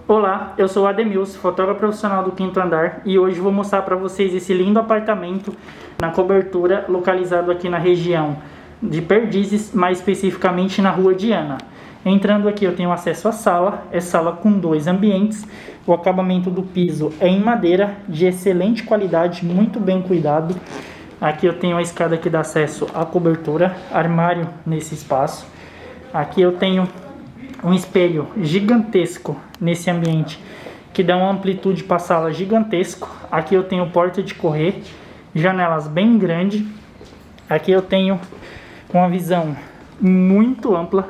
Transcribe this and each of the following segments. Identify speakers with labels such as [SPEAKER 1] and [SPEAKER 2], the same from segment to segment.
[SPEAKER 1] Olá, eu sou o Ademilson, fotógrafo profissional do quinto andar, e hoje vou mostrar para vocês esse lindo apartamento na cobertura localizado aqui na região de Perdizes, mais especificamente na Rua Diana. Entrando aqui eu tenho acesso à sala, é sala com 2 ambientes, o acabamento do piso é em madeira de excelente qualidade, muito bem cuidado. Aqui eu tenho a escada que dá acesso à cobertura, armário nesse espaço. Aqui eu tenho um espelho gigantesco nesse ambiente que dá uma amplitude para a sala gigantesco. Aqui eu tenho porta de correr, janelas bem grandes. Aqui eu tenho uma visão muito ampla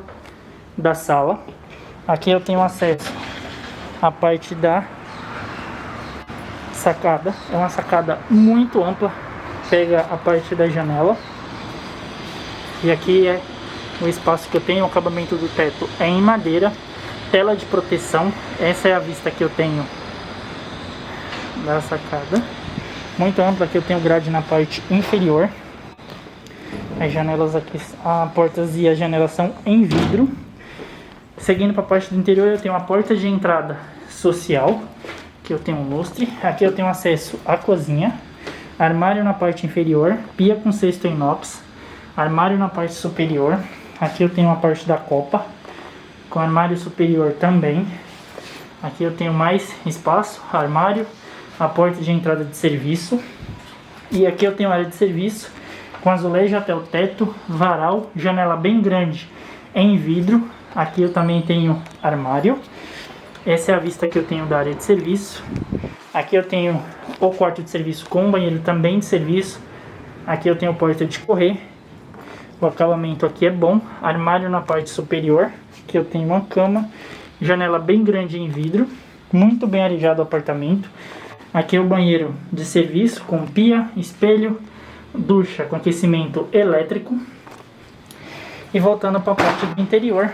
[SPEAKER 1] da sala. Aqui eu tenho acesso à parte da sacada, é uma sacada muito ampla, pega a parte da janela. E aqui é o espaço que eu tenho, o acabamento do teto é em madeira, tela de proteção. Essa é a vista que eu tenho da sacada, muito ampla. Aqui eu tenho grade na parte inferior. As janelas aqui, as portas e as janelas são em vidro. Seguindo para a parte do interior, eu tenho a porta de entrada social, que eu tenho um lustre. Aqui eu tenho acesso à cozinha, armário na parte inferior, pia com cesto inox, armário na parte superior. Aqui eu tenho a parte da copa, com armário superior também. Aqui eu tenho mais espaço, armário, a porta de entrada de serviço. E aqui eu tenho área de serviço, com azulejo até o teto, varal, janela bem grande em vidro. Aqui eu também tenho armário. Essa é a vista que eu tenho da área de serviço. Aqui eu tenho o quarto de serviço com banheiro também de serviço. Aqui eu tenho porta de correr. O acabamento aqui é bom, armário na parte superior, que eu tenho uma cama, janela bem grande em vidro, muito bem arejado o apartamento. Aqui é o banheiro de serviço com pia, espelho, ducha com aquecimento elétrico. E voltando para a parte do interior,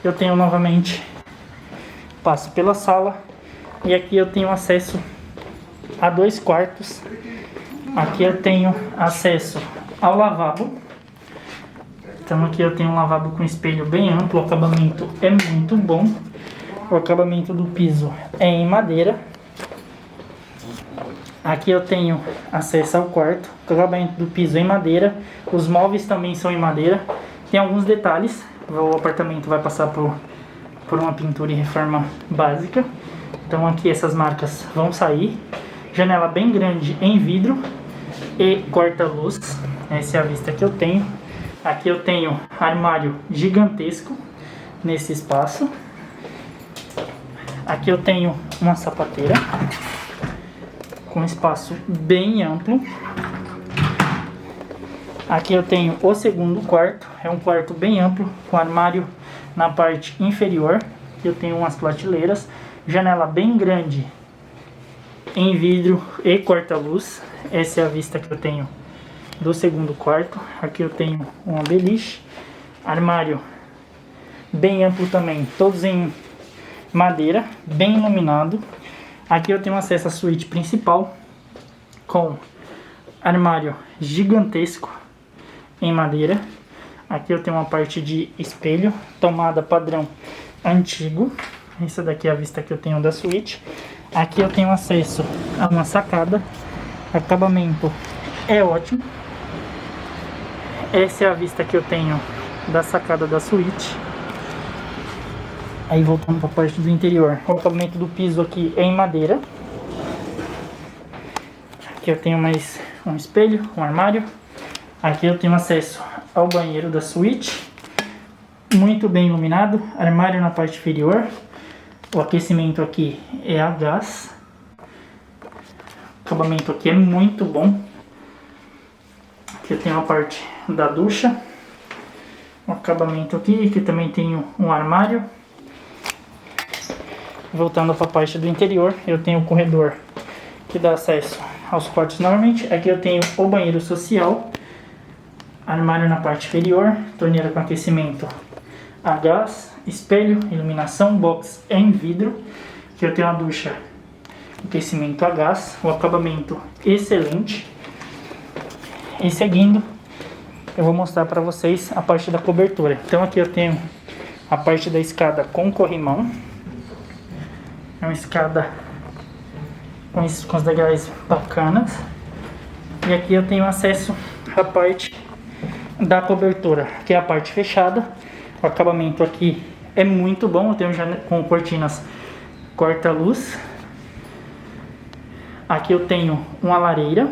[SPEAKER 1] eu tenho novamente, passo pela sala, e aqui eu tenho acesso a 2 quartos. Aqui eu tenho acesso ao lavabo. Então aqui eu tenho um lavabo com espelho bem amplo, o acabamento é muito bom. O acabamento do piso é em madeira. Aqui eu tenho acesso ao quarto, o acabamento do piso é em madeira. Os móveis também são em madeira. Tem alguns detalhes, o apartamento vai passar por uma pintura e reforma básica. Então aqui essas marcas vão sair. Janela bem grande em vidro e corta-luz. Essa é a vista que eu tenho. Aqui eu tenho armário gigantesco nesse espaço. Aqui eu tenho uma sapateira com espaço bem amplo. Aqui eu tenho o segundo quarto, é um quarto bem amplo, com armário na parte inferior. Eu tenho umas prateleiras, janela bem grande em vidro e corta-luz. Essa é a vista que eu tenho do segundo quarto. Aqui eu tenho uma beliche, armário bem amplo também, todos em madeira, bem iluminado. Aqui eu tenho acesso à suíte principal, com armário gigantesco em madeira. Aqui eu tenho uma parte de espelho, tomada padrão antigo. Essa daqui é a vista que eu tenho da suíte. Aqui eu tenho acesso a uma sacada, acabamento é ótimo. Essa é a vista que eu tenho da sacada da suíte. Aí voltando para a parte do interior, o acabamento do piso aqui é em madeira. Aqui eu tenho mais um espelho, um armário. Aqui eu tenho acesso ao banheiro da suíte, muito bem iluminado, armário na parte inferior. O aquecimento aqui é a gás. O acabamento aqui é muito bom. Aqui eu tenho a parte da ducha, um acabamento aqui, que também tem um armário. Voltando para a parte do interior, eu tenho o corredor que dá acesso aos quartos novamente. Aqui eu tenho o banheiro social, armário na parte inferior, torneira com aquecimento a gás, espelho, iluminação, box em vidro. Aqui eu tenho a ducha, aquecimento a gás, o acabamento excelente. E seguindo, eu vou mostrar para vocês a parte da cobertura. Então aqui eu tenho a parte da escada com corrimão. É uma escada com os degraus bacanas. E aqui eu tenho acesso à parte da cobertura, que é a parte fechada. O acabamento aqui é muito bom, eu tenho com cortinas corta-luz. Aqui eu tenho uma lareira.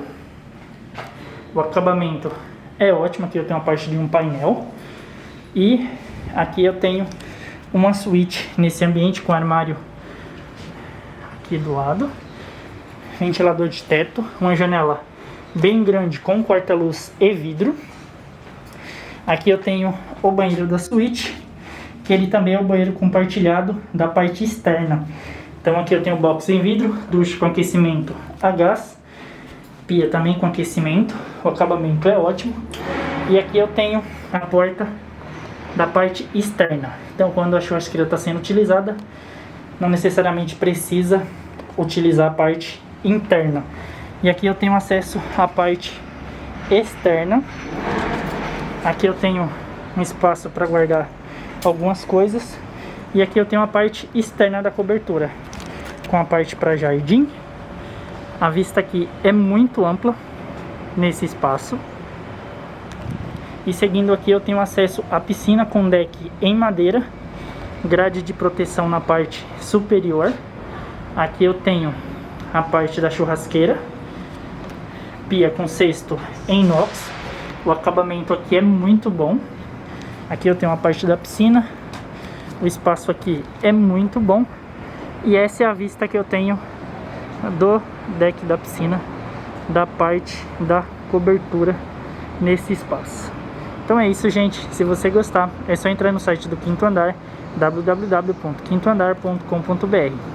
[SPEAKER 1] O acabamento é ótimo, aqui eu tenho a parte de um painel. E aqui eu tenho uma suíte nesse ambiente com armário aqui do lado. Ventilador de teto, uma janela bem grande com corta-luz e vidro. Aqui eu tenho o banheiro da suíte, que ele também é o banheiro compartilhado da parte externa. Então aqui eu tenho box em vidro, ducha com aquecimento a gás, pia também com aquecimento, o acabamento é ótimo. E aqui eu tenho a porta da parte externa. Então quando a churrasqueira está sendo utilizada, não necessariamente precisa utilizar a parte interna. E aqui eu tenho acesso à parte externa. Aqui eu tenho um espaço para guardar algumas coisas. E aqui eu tenho a parte externa da cobertura, com a parte para jardim. A vista aqui é muito ampla nesse espaço. E seguindo aqui eu tenho acesso à piscina com deck em madeira, grade de proteção na parte superior. Aqui eu tenho a parte da churrasqueira, pia com cesto em inox. O acabamento aqui é muito bom. Aqui eu tenho a parte da piscina. O espaço aqui é muito bom. E essa é a vista que eu tenho do deck da piscina, da parte da cobertura nesse espaço. Então é isso, gente. Se você gostar, é só entrar no site do Quinto Andar, www.quintoandar.com.br.